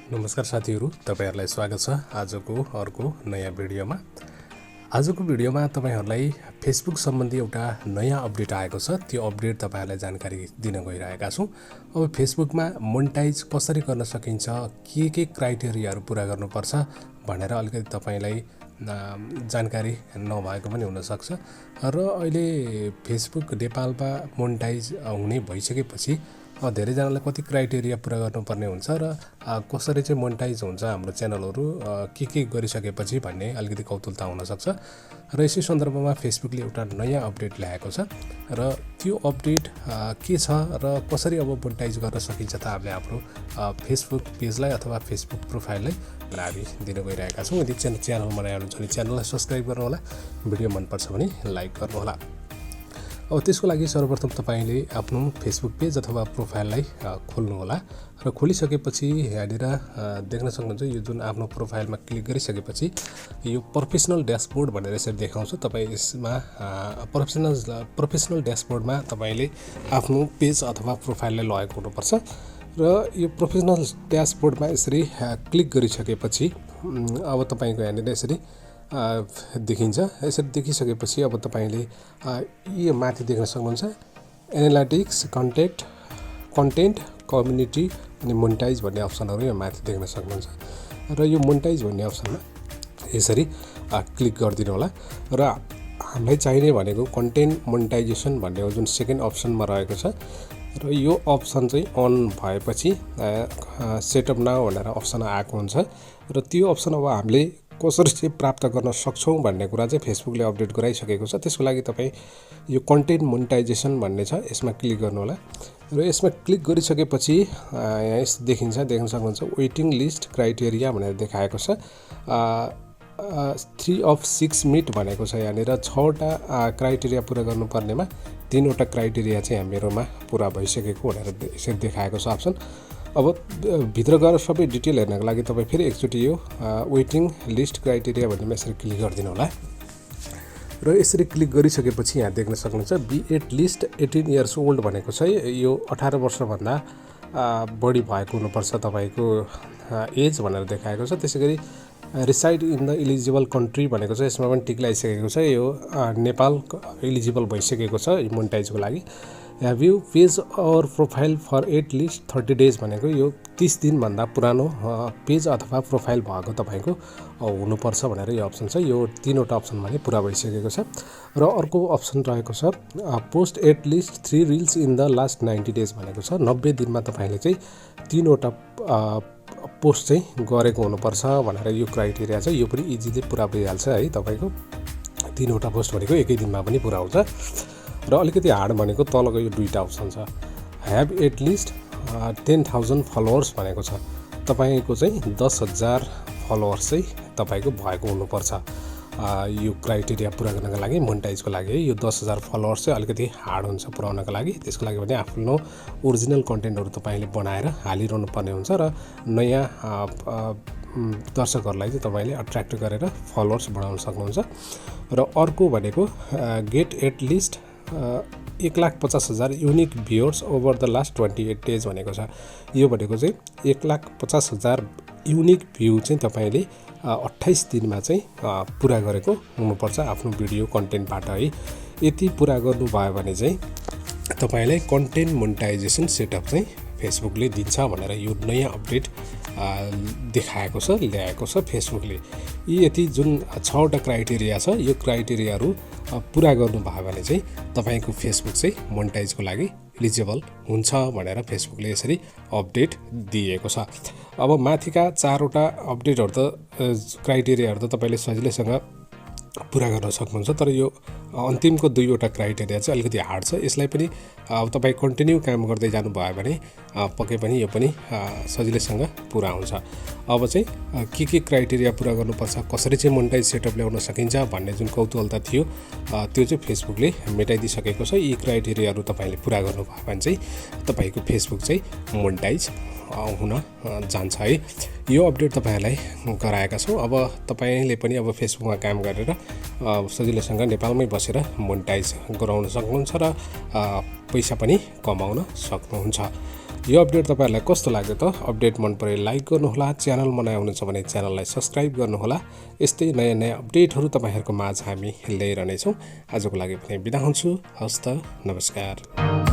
नमस्कार साथीहरु, तपाईहरुलाई स्वागत छ आजको अर्को नयाँ भिडियोमा। आजको भिडियोमा तपाईहरुलाई फेसबुक सम्बन्धी एउटा नयाँ अपडेट आएको छ। त्यो अपडेट तपाईहरुलाई जानकारी दिन गइरहेका छौं। अब फेसबुकमा मोनेटाइज कसरी गर्न सकिन्छ, के क्राइटेरियाहरु पूरा गर्नुपर्छ भनेर अलिकति तपाईलाई जानकारी नभएको पनि हुन सक्छ र अहिले फेसबुक नेपालमा मोनेटाइज हुने भइसकेपछि धेरै जनालाई कति क्राइटेरिया पूरा गर्नुपर्ने हुन्छ र कसरी चाहिँ मोनेटाइज हुन्छ हाम्रो च्यानलहरु के गरिसकेपछि भन्ने अलिकति कौतुहलता हुन सक्छ र यसै सन्दर्भमा फेसबुकले एउटा नयाँ अपडेट ल्याएको छ र त्यो अपडेट के छ र कसरी अब मोनेटाइज गर्न सकिन्छ त हामीले हाम्रो फेसबुक पेजलाई अथवा फेसबुक प्रोफाइललाई हामी दिन गइरहेका छौं। यदि च्यानलमा नयाँ हुनुहुन्छ भने च्यानललाई सब्स्क्राइब गर्नु होला, भिडियो मन पर्छ भने लाइक गर्नु होला। अब त्यसको लागि सर्वप्रथम तपाईले आफ्नो फेसबुक पेज अथवा प्रोफाइललाई खोल्नु होला र खोलिसकेपछि यहाँनिर देख्न सक्नुहुन्छ यो जुन आफ्नो प्रोफाइलमा क्लिक गरिसकेपछि यो प्रोफेसनल ड्याशबोर्ड भनेर यसरी देखाउँछ। तपाई यसमा प्रोफेसनल ड्याशबोर्डमा तपाईले आफ्नो पेज अथवा प्रोफाइललाई लगेको हुनुपर्छ र यो प्रोफेसनल ड्याशबोर्डमा यसरी क्लिक गरिसकेपछि अब तपाईको यहाँनिर यसरी देखिन्छ। यसरी देखिसकेपछि अब तपाईले यो माथि देख्न सक्नुहुन्छ एनालिटिक्स, कन्टेन्ट, कम्युनिटी अनि मोनेटाइज भन्ने अप्सनहरु यहाँ माथि देख्न सक्नुहुन्छ र यो मोनेटाइज भन्ने अप्सनमा यसरी क्लिक गरिदिनु होला र हामीलाई चाहिने भनेको कन्टेन्ट मोनेटाइजेसन भन्ने जुन सेकेन्ड अप्सनमा रहेको छ र यो अप्सन चाहिँ अन भएपछि सेटअप नाउ भनेर अप्सन आएको हुन्छ र त्यो अप्सन अब हामीले कसरी चाहिँ प्राप्त गर्न सक्छौं भन्ने कुरा चाहिँ फेसबुकले अपडेट गराइसकेको छ। त्यसको लागि तपाई यो कन्टेन्ट मोनेटाइजेसन भन्ने छ यसमा क्लिक गर्नु होला र यसमा क्लिक गरिसकेपछि यहाँ देख्न सक्नुहुन्छ वेटिङ लिस्ट क्राइटेरिया भनेर देखाएको छ। 3 of 6 मिट भनेको छ। यहाँनिर 6 वटा क्राइटेरिया पूरा गर्नुपर्नेमा 3 वटा क्राइटेरिया चाहिँ हामीहरुमा पूरा भइसकेको भनेर यसरी देखाएको छ अप्सन। अब भित्र गएर सबै डिटेल हेर्नको लागि तपाई फेरि एकचोटी यो वेटिङ लिस्ट क्राइटेरिया भन्नेमा यसरी क्लिक गरिदिनु होला र यसरी क्लिक गरिसकेपछि यहाँ देख्न सक्नुहुन्छ be at least 18 years old भनेको छ। यो 18 वर्ष भन्दा बढी भएको हुनुपर्छ तपाईको एज भनेर देखाएको छ। त्यसैगरी reside in the eligible country भनेको छ, यसमा पनि टिक लगाइसकेको छ। यो नेपाल एलिजिबल भइसकेको छ मोनेटाइजको लागि। Have you page or profile for at least 30 days भनेको यो 30 दिन भन्दा पुरानो पेज अथवा प्रोफाइल भएको तपाईको हुनुपर्छ भनेर यो अप्सन छ। यो 3 वटा अप्सन भने पूरा भइसकेको छ र अर्को अप्सन रहेको छ post at least 3 reels in the last 90 days भनेको छ। 90 दिनमा तपाईले चाहिँ 3 वटा पोस्ट चाहिँ गरेको हुनुपर्छ भनेर यो क्राइटेरिया छ। यो पनि इजिली पूरा भइहाल्छ है तपाईको। 3 वटा पोस्ट भनेको एकै दिनमा पनि पूरा हुन्छ र अलिकति हार्ड भनेको तलको यो दुईटा अप्सन छ। हैव एट लिस्ट 10,000 फलोअर्स भनेको छ। तपाईको चाहिँ 10,000 फलोअर्स चाहिँ तपाईको भएको हुनुपर्छ यो क्राइटेरिया पूरा गर्नका लागि मोनेटाइजको लागि। यो 10,000 फलोअर्स चाहिँ अलिकति हार्ड हुन्छ पुर्याउनका लागि। त्यसको लागि भने आफ्नो ओरिजिनल कन्टेन्टहरु तपाईले बनाएर हालिरहनु पर्ने हुन्छ र नयाँ दर्शकहरुलाई चाहिँ तपाईले अट्र्याक्ट गरेर फलोअर्स बढाउन सक्नुहुन्छ। र अर्को भनेको get at least 1,50,000 unique viewers over the last 28 days भनेको छ। यो भनेको चाहिँ 1,50,000 युनिक भ्यू चाहिँ तपाईले 28 दिनमा चाहिँ पूरा गरेको हुनुपर्छ आफ्नो भिडियो कन्टेन्टबाट है। यति पूरा गर्नुभयो भने चाहिँ तपाईलाई कन्टेन्ट मोनेटाइजेसन सेटअप चाहिँ फेसबुकले दिन्छ भनेर यो नयाँ अपडेट देखाएको छ, ल्याएको छ फेसबुकले। यति जुन 6 वटा क्राइटेरिया छ यो क्राइटेरियाहरु पूरा गर्नुभयो भने चाहिँ तपाईको फेसबुक चाहिँ मोनेटाइजको लागि एलिजिबल हुन्छ भनेर फेसबुकले यसरी अपडेट दिएको छ। अब माथिका 4 वटा अपडेटहरु त क्राइटेरियाहरु त तपाईले सजिलैसँग पूरा गर्न सक्नुहुन्छ, तर यो अन्तिमको 2 वटा क्राइटेरिया चाहिँ अलिकति हार्ड छ। यसलाई पनि अब तपाई कन्टिन्यू काम गर्दै जानु भयो भने पक्कै पनि यो पनि सजिलैसँग पूरा हुन्छ। अब चाहिँ के क्राइटेरिया पूरा गर्नुपर्छ, कसरी चाहिँ मोनेटाइज सेटअप ल्याउन सकिन्छ भन्ने जुन कौतूहलता थियो त्यो चाहिँ फेसबुकले मेटाइदिसकेको छ। यी क्राइटेरियाहरु तपाईले पूरा गर्नुभयो भने चाहिँ तपाईको फेसबुक चाहिँ मोनेटाइज हुन जान्छ है। यो अपडेट तपाईहरुलाई गराएका छौं। अब तपाईले पनि अब फेसबुकमा काम गरेर सजिलैसँग नेपालमै बसेर मोनेटाइज गराउन सक्नुहुन्छ र पैसा पनि कमाउन सक्नुहुन्छ। यो अपडेट तपाईहरुलाई कस्तो लाग्यो त? अपडेट मन परे लाइक गर्नुहोला, च्यानल नयाँ हुनुहुन्छ भने च्यानललाई सब्स्क्राइब गर्नुहोला। यस्तै नयाँ अपडेटहरु तपाईहरुको माझ हामी ल्याइरहने छौं। आजको लागि पनि बिदा हुन्छु। हस्त नमस्कार।